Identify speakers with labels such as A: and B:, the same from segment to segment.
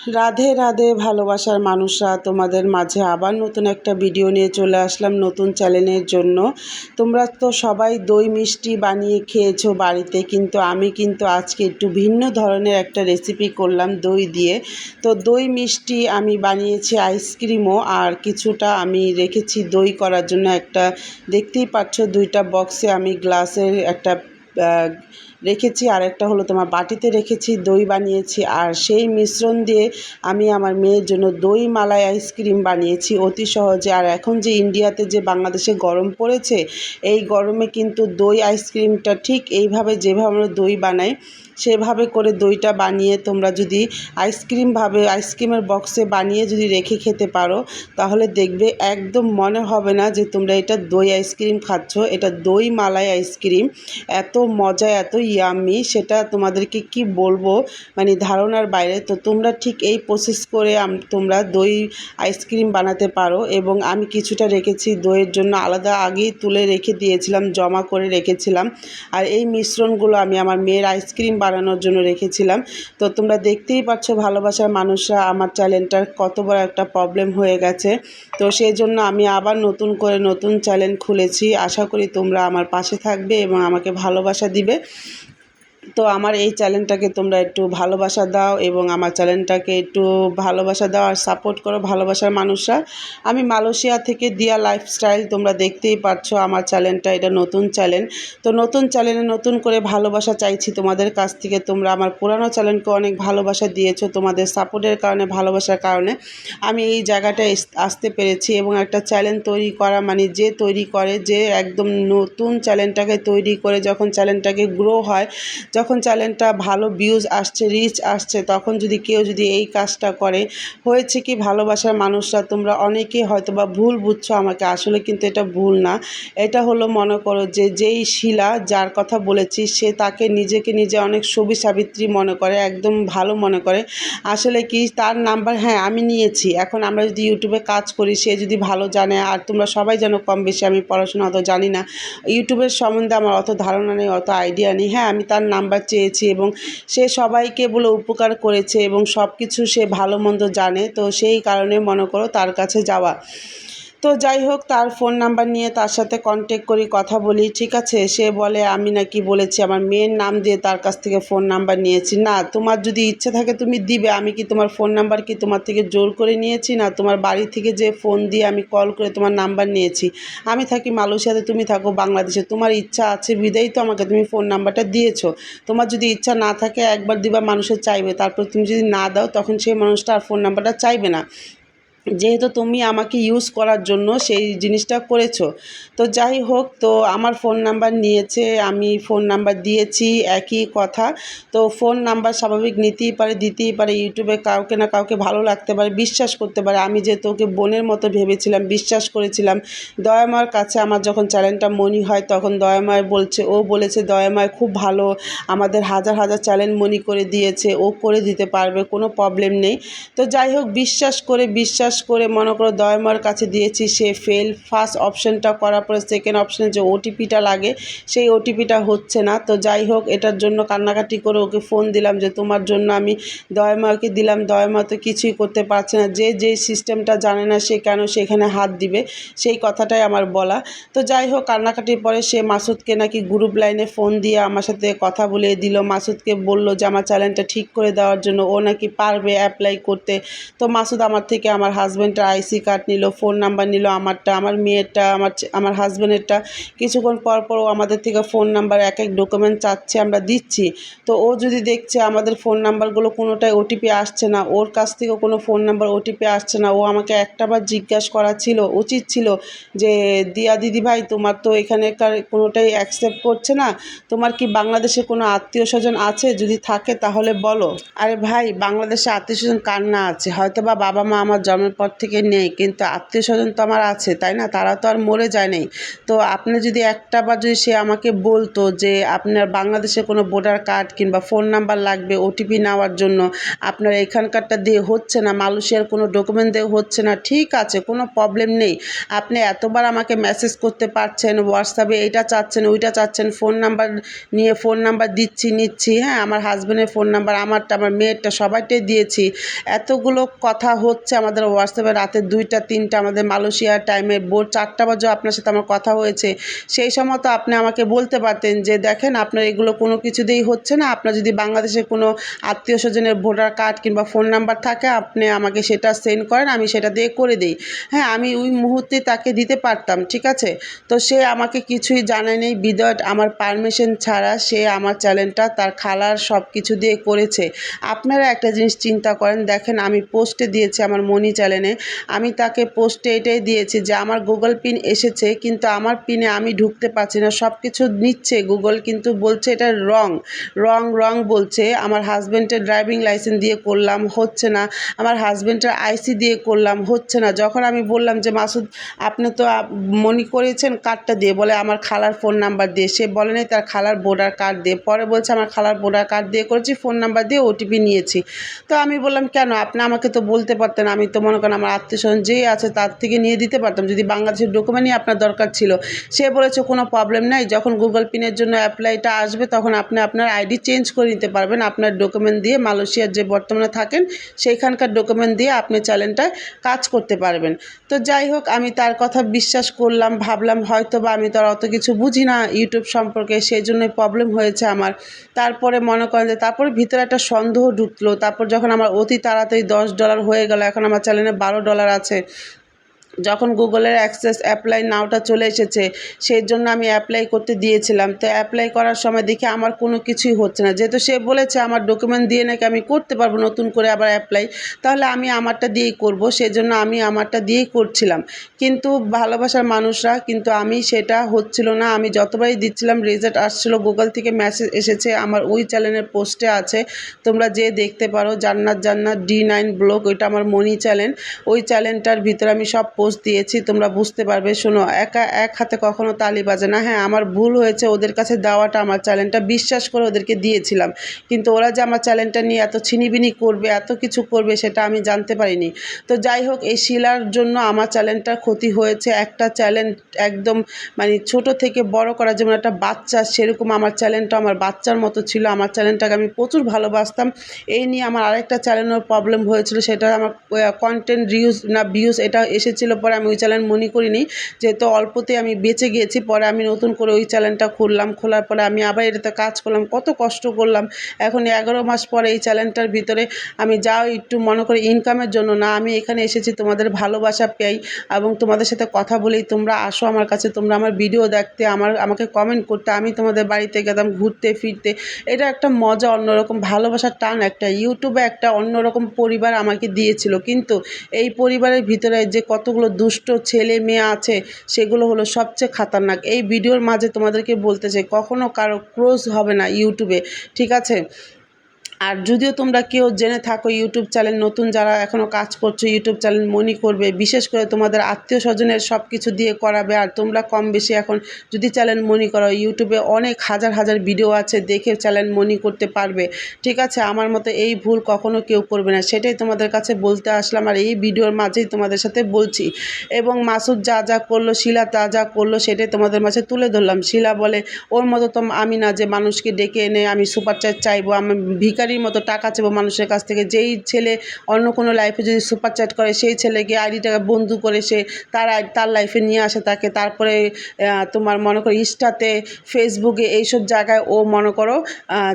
A: রাধে রাধে ভালোবাসার মানুষরা, তোমাদের মাঝে আবার নতুন একটা ভিডিও নিয়ে চলে আসলাম নতুন চ্যানেলের জন্য। তোমরা তো সবাই দই মিষ্টি বানিয়ে খেয়েছো বাড়িতে, কিন্তু আমি আজকে একটু ভিন্ন ধরনের একটা রেসিপি করলাম দই দিয়ে। তো দই মিষ্টি আমি বানিয়েছি, আইসক্রিমও, আর কিছুটা আমি রেখেছি দই করার জন্য। একটা দেখতেই পাচ্ছ দুইটা বক্সে আমি গ্লাসের একটা রেখেছি, আর একটা হলো তোমার বাটিতে রেখেছি, দই বানিয়েছি। আর সেই মিশ্রণ দিয়ে আমি আমার মেয়ের জন্য দই মালাই আইসক্রিম বানিয়েছি অতি সহজে। আর এখন যে ইন্ডিয়াতে যে বাংলাদেশে গরম পড়েছে, এই গরমে কিন্তু দই আইসক্রিমটা ঠিক এইভাবে যেভাবে আমরা দই বানাই সেভাবে করে দইটা বানিয়ে তোমরা যদি আইসক্রিমের বক্সে বানিয়ে যদি রেখে খেতে পারো, তাহলে দেখবে একদম মনে হবে না যে তোমরা এটা দই আইসক্রিম খাচ্ছ, এটা দই মালাই আইসক্রিম। এত মজা, এত ইয়াম্মি, সেটা তোমাদেরকে কি বলবো, মানে ধারণার বাইরে। তো তোমরা ঠিক এই প্রসেস করে তোমরা দই আইসক্রিম বানাতে পারো। এবং আমি কিছুটা রেখেছি দইয়ের জন্য, আলাদা আগেই তুলে রেখে দিয়েছিলাম, জমা করে রেখেছিলাম। আর এই মিশ্রণগুলো আমি আমার মেয়ের আইসক্রিম বানানোর জন্য রেখেছিলাম। তো তোমরা দেখতেই পাচ্ছ ভালোবাসার মানুষরা, আমার চ্যানেলটার কত বড় একটা প্রবলেম হয়ে গেছে। তো সেই জন্য আমি আবার নতুন করে নতুন চ্যানেল খুলেছি। আশা করি তোমরা আমার পাশে থাকবে এবং আমাকে ভালোবাসা দিবে। তো আমার এই চ্যানেলটাকে তোমরা একটু ভালোবাসা দাও এবং আমার চ্যানেলটাকে একটু ভালোবাসা দাও আর সাপোর্ট করো ভালোবাসার মানুষরা। আমি মালয়েশিয়া থেকে দিয়া লাইফস্টাইল, তোমরা দেখতেই পাচ্ছ আমার চ্যানেলটা, এটা নতুন চ্যানেল। তো নতুন চ্যানেলে নতুন করে ভালোবাসা চাইছি তোমাদের কাছ থেকে। তোমরা আমার পুরানো চ্যানেলকে অনেক ভালোবাসা দিয়েছো, তোমাদের সাপোর্টের কারণে, ভালোবাসার কারণে আমি এই জায়গাটায় আসতে পেরেছি। এবং একটা চ্যানেল তৈরি করা মানে, যে তৈরি করে, যে একদম নতুন চ্যানেলটাকে তৈরি করে যখন চ্যানেলটাকে গ্রো হয়, যখন চ্যানেলটা ভালো ভিউজ আসছে, রিচ আসছে, তখন যদি কেউ যদি এই কাজটা করে, হয়েছে কি ভালোবাসার মানুষরা, তোমরা অনেকেই হয়তো বা ভুল বুঝছো আমাকে, আসলে কিন্তু এটা ভুল না। এটা হলো, মনে করো যে যেই শিলা, যার কথা বলেছি, সে তাকে নিজেকে নিজে অনেক সবি সাবিত্রী মনে করে, একদম ভালো মনে করে। আসলে কি তার নাম্বার, হ্যাঁ আমি নিয়েছি। এখন আমরা যদি ইউটিউবে কাজ করি, সে যদি ভালো জানে, আর তোমরা সবাই জানো কম বেশি আমি পড়াশোনা অত জানি না, ইউটিউবের সম্বন্ধে আমার অত ধারণা নেই, অত আইডিয়া নেই। হ্যাঁ আমি তার নাম্বার চেয়েছি এবং সে সবাইকে বলে উপকার করেছে এবং সব কিছু সে ভালো মন্দ জানে। তো সেই কারণে মনে করো তার কাছে যাওয়া। তো যাই হোক, তার ফোন নাম্বার নিয়ে তার সাথে কন্ট্যাক্ট করি, কথা বলি, ঠিক আছে। সে বলে আমি নাকি বলেছি, আমার মেয়ের নাম দিয়ে তার কাছ থেকে ফোন নাম্বার নিয়েছি। না, তোমার যদি ইচ্ছে থাকে তুমি দিবে, আমি কি তোমার ফোন নাম্বার কি তোমার থেকে জোর করে নিয়েছি? না, তোমার বাড়ি থেকে যে ফোন দিয়ে আমি কল করে তোমার নাম্বার নিয়েছি। আমি থাকি মালয়েশিয়াতে, তুমি থাকো বাংলাদেশে, তোমার ইচ্ছা আছে বিদায়ী তো আমাকে তুমি ফোন নাম্বারটা দিয়েছো। তোমার যদি ইচ্ছা না থাকে, একবার দুবার মানুষের চাইবে, তারপর তুমি যদি না দাও, তখন সেই মানুষটা আর ফোন নাম্বারটা চাইবে না, যেহেতু তুমি আমাকে ইউজ করার জন্য সেই জিনিসটা করেছো। তো যাই হোক, তো আমার ফোন নাম্বার নিয়েছে, আমি ফোন নাম্বার দিয়েছি, একই কথা। তো ফোন নাম্বার স্বাভাবিক নিতেই পারে, দিতেই পারে, ইউটিউবে কাউকে না কাউকে ভালো লাগতে পারে, বিশ্বাস করতে পারে। আমি যে তোকে বোনের মতো ভেবেছিলাম, বিশ্বাস করেছিলাম। দয়াময়ের কাছে আমার যখন চ্যানেলটা মনি হয়, তখন দয়াময় বলেছে দয়াময় খুব ভালো, আমাদের হাজার হাজার চ্যানেল মনি করে দিয়েছে, ও করে দিতে পারবে, কোনো প্রবলেম নেই। তো যাই হোক, বিশ্বাস করে মনে করো দয়াময়ের কাছে দিয়েছি, সে ফেল। ফার্স্ট অপশানটা করার পরে সেকেন্ড অপশানে যে ওটিপিটা লাগে, সেই ওটিপিটা হচ্ছে না। তো যাই হোক, এটার জন্য কান্নাকাটি করে ওকে ফোন দিলাম যে তোমার জন্য আমি দয়াময়কে দিলাম, দয়াময় তো কিছুই করতে পারছে না, যে সিস্টেমটা জানে না সে কেন সেখানে হাত দিবে, সেই কথাটাই আমার বলা। তো যাই হোক, কান্নাকাটির পরে সে মাসুদকে নাকি গ্রুপ লাইনে ফোন দিয়ে আমার সাথে কথা বলিয়ে দিল, মাসুদকে বলল যে আমার চ্যানেলটা ঠিক করে দেওয়ার জন্য, ও নাকি পারবে অ্যাপ্লাই করতে। তো মাসুদ আমার থেকে আমার হাজব্যান্ডের আইসি কার্ড নিল, ফোন নাম্বার নিল, আমারটা, আমার মেয়েরটা, আমার হাজব্যান্ডেরটা। কিছুক্ষণ পর ও আমাদের থেকে ফোন নাম্বার এক এক ডকুমেন্ট চাচ্ছে, আমরা দিচ্ছি। তো ও যদি দেখছে আমাদের ফোন নাম্বারগুলো কোনোটাই ওটিপি আসছে না, ওর কাছ থেকে কোনো ফোন নাম্বার ওটিপি আসছে না, ও আমাকে একটাবার জিজ্ঞাসা করা উচিত ছিল যে দিয়া দিদি ভাই, তোমার তো এখানেকার কোনোটাই অ্যাকসেপ্ট করছে না, তোমার কি বাংলাদেশে কোনো আত্মীয় স্বজন আছে? যদি থাকে তাহলে বলো। আরে ভাই, বাংলাদেশে আত্মীয় স্বজন কার না আছে? হয়তো বা বাবা মা আমার জন্মের পর থেকে নেই, কিন্তু আত্মীয় স্বজন তো আমার আছে, তাই না? তারা তো আর মরে যায় নাই। তো আপনি যদি একটা বার যদি সে আমাকে বলতো যে আপনার বাংলাদেশের কোনো ভোটার কার্ড কিংবা ফোন নাম্বার লাগবে ওটিপি নেওয়ার জন্য, আপনার এখানকারটা দিয়ে হচ্ছে না, মালয়েশিয়ার কোনো ডকুমেন্ট দিয়ে হচ্ছে না, ঠিক আছে, কোনো প্রবলেম নেই। আপনি এতবার আমাকে মেসেজ করতে পারছেন, হোয়াটসঅ্যাপে এইটা চাচ্ছেন ওইটা চাচ্ছেন, ফোন নাম্বার নিয়ে ফোন নাম্বার দিচ্ছি নিচ্ছি, হ্যাঁ, আমার হাজব্যান্ডের ফোন নাম্বার, আমারটা, আমার মেয়েরটা, সবাইটাই দিয়েছি। এতগুলো কথা হচ্ছে আমাদের হোয়াটসঅ্যাপে, রাতে 2টা 3টা আমাদের মালয়েশিয়ার টাইমে ভোর 4টা বাজেও আপনার সাথে আমার কথা হয়েছে। সেই সময় তো আপনি আমাকে বলতে পারতেন যে দেখেন আপনার এগুলো কোনো কিছুতেই হচ্ছে না, আপনার যদি বাংলাদেশের কোনো আত্মীয় স্বজনের ভোটার কার্ড কিংবা ফোন নাম্বার থাকে আপনি আমাকে সেটা সেন্ড করেন, আমি সেটা দিয়ে করে দিই। হ্যাঁ, আমি ওই মুহূর্তে তাকে দিতে পারতাম, ঠিক আছে? তো সে আমাকে কিছুই জানায়নি, উইদাউট আমার পারমিশন ছাড়া সে আমার চ্যানেলটা তার খালার সব কিছু দিয়ে করেছে। আপনারা একটা জিনিস চিন্তা করেন, দেখেন আমি পোস্টে দিয়েছি আমার মনি চ্যানেলে, আমি তাকে পোস্টে এটাই দিয়েছি যে আমার গুগল পিন এসেছে কিন্তু আমার পিনে আমি ঢুকতে পারছি না, সব কিছু নিচ্ছে গুগল কিন্তু বলছে এটা রং রং রং বলছে। আমার হাজব্যান্ডের ড্রাইভিং লাইসেন্স দিয়ে করলাম, হচ্ছে না। আমার হাজব্যান্ডের আইসি দিয়ে করলাম, হচ্ছে না। যখন আমি বললাম যে মাসুদ আপনি তো মনি করেছেন কার্ডটা দিয়ে, বলে আমার খালার ফোন নাম্বার দিয়ে, সে বলে নাই তার খালার ভোটার কার্ড দিয়ে, পরে বলছে আমার খালার ভোটার কার্ড দিয়ে করেছি, ফোন নাম্বার দিয়ে ওটিপি নিয়েছি। তো আমি বললাম কেন, আপনি আমাকে তো বলতে পারতেন, আমি তো মনে করেন আমার আত্মীয় স্বজন যেই আছে তার থেকে নিয়ে দিতে পারতাম যদি বাংলাদেশের ডকুমেন্টই আপনার দরকার ছিল। সে বলেছে কোনো প্রবলেম নাই, যখন গুগল পিনের জন্য অ্যাপ্লাইটা আসবে তখন আপনি আপনার আইডি চেঞ্জ করে নিতে পারবেন, আপনার ডকুমেন্ট দিয়ে মালয়েশিয়ার যে বর্তমানে থাকেন সেইখানকার ডকুমেন্ট দিয়ে আপনি চ্যানেলটায় কাজ করতে পারবেন। তো যাই হোক, আমি তার কথা বিশ্বাস করলাম, ভাবলাম হয়তো বা আমি তো আর অত কিছু বুঝি না ইউটিউব সম্পর্কে, সেই জন্যই প্রবলেম হয়েছে আমার। তারপরে মনে করেন যে তারপরে ভিতরে একটা সন্দেহ ঢুকলো, তারপর যখন আমার অতি তাড়াতাড়ি $10 হয়ে গেল, এখন আমার চ্যানেলে $12 আছে। যখন গুগলের অ্যাক্সেস অ্যাপ্লাই নাওটা চলে এসেছে সেই জন্য আমি অ্যাপ্লাই করতে দিয়েছিলাম। তো অ্যাপ্লাই করার সময় দেখি আমার কোনো কিছুই হচ্ছে না, যেহেতু সে বলেছে আমার ডকুমেন্ট দিয়ে নাকি আমি করতে পারবো নতুন করে আবার অ্যাপ্লাই, তাহলে আমি আমারটা দিয়েই করব, সেজন্য আমি আমারটা দিয়েই করছিলাম। কিন্তু ভালোবাসার মানুষরা, কিন্তু আমি সেটা হচ্ছিল না, আমি যতবারই দিচ্ছিলাম রেজাল্ট আসছিলো, গুগল থেকে মেসেজ এসেছে, আমার ওই চ্যানেলের পোস্টে আছে, তোমরা যেয়ে দেখতে পারো, জান্নাত জান্নাত D9 ব্লগ, ওইটা আমার মনি চ্যানেল। ওই চ্যানেলটার ভিতরে আমি সব পোস্ট দিয়েছি, তোমরা বুঝতে পারবে। শোনো, এক হাতে কখনো তালি বাজে না। হ্যাঁ, আমার ভুল হয়েছে ওদের কাছে দেওয়াটা, আমার চ্যানেলটা বিশ্বাস করে ওদেরকে দিয়েছিলাম, কিন্তু ওরা যে আমার চ্যানেলটা নিয়ে এত ছিনিবিনি করবে, এত কিছু করবে, সেটা আমি জানতে পারিনি। তো যাই হোক, এই শিলার জন্য আমার চ্যানেলটার ক্ষতি হয়েছে। একটা চ্যানেল একদম মানে ছোট থেকে বড় করা, যেমন একটা বাচ্চা, সেরকম আমার চ্যানেলটা আমার বাচ্চার মতো ছিল। আমার চ্যানেলটাকে আমি প্রচুর ভালোবাসতাম। এই নিয়ে আমার আরেকটা চ্যানেলের প্রবলেম হয়েছিল, সেটা আমার কন্টেন্ট রিউজ না ভিউজ এটা এসেছিল, পরে আমি ওই চ্যানেল মনে করিনি, যেহেতু অল্পতে আমি বেঁচে গিয়েছি। পরে আমি নতুন করে ওই চ্যানেলটা খুললাম, খোলার পরে আমি আবার এটাতে কাজ করলাম, কত কষ্ট করলাম। এখন 11 মাস পরে এই চ্যানেলটার ভিতরে আমি যাও একটু মনে করি ইনকামের জন্য না, আমি এখানে এসেছি তোমাদের ভালোবাসা পেয়ে, এবং তোমাদের সাথে কথা বলেই তোমরা আসো আমার কাছে, তোমরা আমার ভিডিও দেখতে, আমাকে কমেন্ট করতে, আমি তোমাদের বাড়িতে গেলাম ঘুরতে ফিরতে। এটা একটা মজা, অন্যরকম ভালোবাসার টান, একটা ইউটিউবে একটা অন্যরকম পরিবার আমাকে দিয়েছিল। কিন্তু এই পরিবারের ভিতরে যে কতগুলো দুষ্ট ছেলে মেয়ে আছে সেগুলো হলো সবচেয়ে খাতারনাক। এই ভিডিওর মাঝে তোমাদেরকে বলতে চাই, কখনো কারো ক্লোজ হবে না ইউটিউবে, ঠিক আছে? আর যদিও তোমরা কেউ জেনে থাকো ইউটিউব চ্যানেল নতুন যারা এখনও কাজ করছো, ইউটিউব চ্যানেল মনি করবে, বিশেষ করে তোমাদের আত্মীয় স্বজনের সব কিছু দিয়ে করাবে। আর তোমরা কম বেশি এখন যদি চ্যানেল মনি করো, ইউটিউবে অনেক হাজার হাজার ভিডিও আছে, দেখে চ্যানেল মনি করতে পারবে, ঠিক আছে? আমার মতো এই ভুল কখনো কেউ করবে না, সেটাই তোমাদের কাছে বলতে আসলাম, আর এই ভিডিওর মাঝেই তোমাদের সাথে বলছি। এবং মাসুদ যা যা করলো, শিলা তা যা করলো, সেটাই তোমাদের মাঝে তুলে ধরলাম। শিলা বলে ওর মতো তো আমি না যে মানুষকে ডেকে এনে আমি সুপার চ্যাট চাইবো, আমি ভিখারির মতো টাকা চাইবো মানুষের কাছ থেকে। যেই ছেলে অন্য কোনো লাইফে যদি সুপার চ্যাট করে, সেই ছেলেকে আইডিটাকে বন্ধু করে সে তার লাইফে নিয়ে আসে তাকে, তারপরে তোমার মনে করো ইনস্টাতে, ফেসবুকে, এইসব জায়গায় ও মনে করো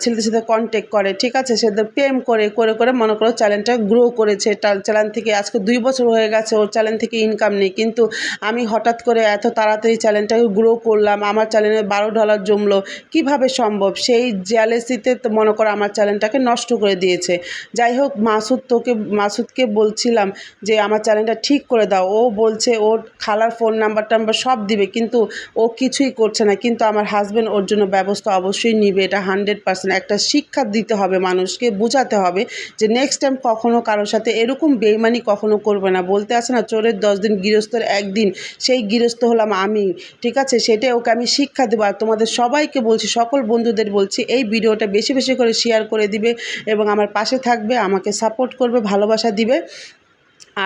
A: ছেলেদের সাথে কন্ট্যাক্ট করে, ঠিক আছে? সেদের প্রেম করে করে করে মনে করো চ্যানেলটা গ্রো করেছে। চ্যানেল থেকে আজকে 2 বছর হয়ে গেছে ওর চ্যানেল থেকে ইনকাম নেই, কিন্তু আমি হঠাৎ করে এত তাড়াতাড়ি চ্যানেলটাকে গ্রো করলাম, আমার চ্যানেলে $12 জমলো, কিভাবে সম্ভব? সেই জেলাসিতে তো মনে করো আমার চ্যানেলটাকে চ্যানেলটাকে নষ্ট করে দিয়েছে। যাই হোক, মাসুদকে বলছিলাম যে আমার চ্যানেলটা ঠিক করে দাও। ও বলছে ওর খালার ফোন নাম্বার সব দিবে, কিন্তু ও কিছুই করছে না। কিন্তু আমার হাজব্যান্ড ওর জন্য ব্যবস্থা অবশ্যই নিবে, এটা 100%। একটা শিক্ষা দিতে হবে, মানুষকে বোঝাতে হবে যে নেক্সট টাইম কখনও কারোর সাথে এরকম বেইমানি কখনো করবে না। বলতে আসে না, চোরের 10 দিন গৃহস্থের 1 দিন, সেই গৃহস্থ হলাম আমি। ঠিক আছে, সেটাই ওকে আমি শিক্ষা দেবো। আর তোমাদের সবাইকে বলছি, সকল বন্ধুদের বলছি, এই ভিডিওটা বেশি বেশি করে শেয়ার করে দিবে এবং আমার পাশে থাকবে, আমাকে সাপোর্ট করবে, ভালোবাসা দিবে।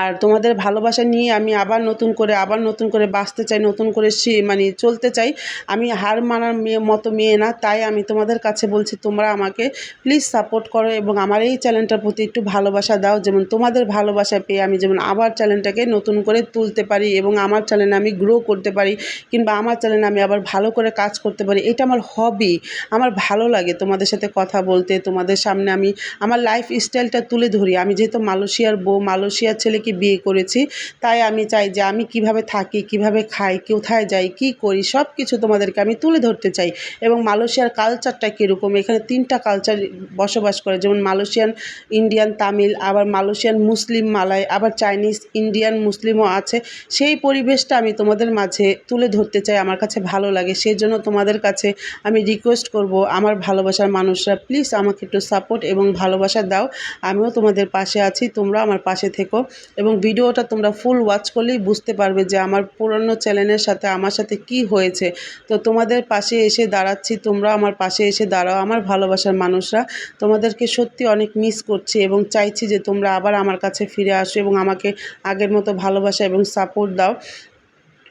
A: আর তোমাদের ভালোবাসা নিয়ে আমি আবার নতুন করে বাঁচতে চাই, নতুন করে মানে চলতে চাই। আমি হার মানার মতো মেয়ে না, তাই আমি তোমাদের কাছে বলছি তোমরা আমাকে প্লিজ সাপোর্ট করো এবং আমার এই চ্যানেলটার প্রতি একটু ভালোবাসা দাও, যেমন তোমাদের ভালোবাসা পেয়ে আমি যেমন আবার চ্যানেলটাকে নতুন করে তুলতে পারি এবং আমার চ্যানেলে আমি গ্রো করতে পারি, কিংবা আমার চ্যানেলে আমি আবার ভালো করে কাজ করতে পারি। এটা আমার হবি, আমার ভালো লাগে তোমাদের সাথে কথা বলতে, তোমাদের সামনে আমি আমার লাইফ স্টাইলটা তুলে ধরি। আমি যেহেতু মালয়েশিয়ার বউ, মালয়েশিয়ার ছেলেকে বিয়ে করেছি, তাই আমি চাই যে আমি কিভাবে থাকি, কিভাবে খাই, কোথায় যাই, কি করি, সব কিছু তোমাদেরকে আমি তুলে ধরতে চাই। এবং মালয়েশিয়ার কালচারটা কীরকম, এখানে 3টা কালচার বসবাস করে, যেমন মালয়েশিয়ান, ইন্ডিয়ান, তামিল, আবার মালয়েশিয়ান মুসলিম, মালয়, আবার চাইনিজ, ইন্ডিয়ান মুসলিমও আছে। সেই পরিবেশটা আমি তোমাদের মাঝে তুলে ধরতে চাই, আমার কাছে ভালো লাগে। সেই জন্য তোমাদের কাছে আমি রিকোয়েস্ট করব, আমার ভালোবাসার মানুষরা প্লিজ আমাকে একটু সাপোর্ট এবং ভালোবাসা দাও। আমিও তোমাদের পাশে আছি, তোমরা আমার পাশে থেকো। এবং ভিডিওটা তোমরা ফুল ওয়াচ করলেই বুঝতে পারবে যে আমার পুরনো চ্যানেলের সাথে আমার সাথে কি হয়েছে। তো তোমাদের পাশে এসে দাঁড়াচ্ছি, তোমরা আমার পাশে এসে দাঁড়াও, আমার ভালোবাসার মানুষরা। তোমাদেরকে সত্যি অনেক মিস করছি এবং চাইছি যে তোমরা আবার আমার কাছে ফিরে আসো এবং আমাকে আগের মতো ভালোবাসা এবং সাপোর্ট দাও।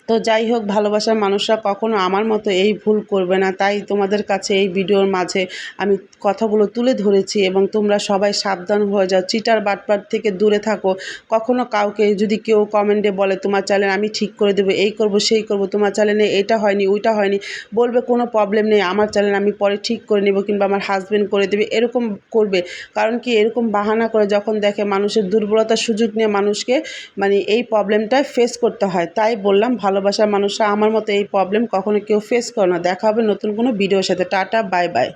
A: তো যাই হোক, ভালোবাসার মানুষরা কখনো আমার মতো এই ভুল করবে না, তাই তোমাদের কাছে এই ভিডিওর মাঝে আমি কথাগুলো তুলে ধরেছি। এবং তোমরা সবাই সাবধান হয়ে যাও, চিটার বাটপার থেকে দূরে থাকো। কখনো কাউকে যদি কেউ কমেন্টে বলে তোমার চ্যানেল আমি ঠিক করে দেবো, এই করব সেই করব, তোমার চ্যানেলে এটা হয়নি ওইটা হয়নি, বলবে কোনো প্রবলেম নেই, আমার চ্যানেল আমি পরে ঠিক করে নেব, কিংবা আমার হাজব্যান্ড করে দেবে, এরকম করবে। কারণ কি, এরকম বাহানা করে যখন দেখে মানুষের দুর্বলতার সুযোগ নিয়ে মানুষকে মানে এই প্রবলেমটা ফেস করতে হয়। তাই বললাম, ভালোবাসার মানুষরা আমার মতো এই প্রবলেম কখনো কেউ ফেস করো না। দেখা হবে নতুন কোনো ভিডিওর সাথে। Tata, bye bye.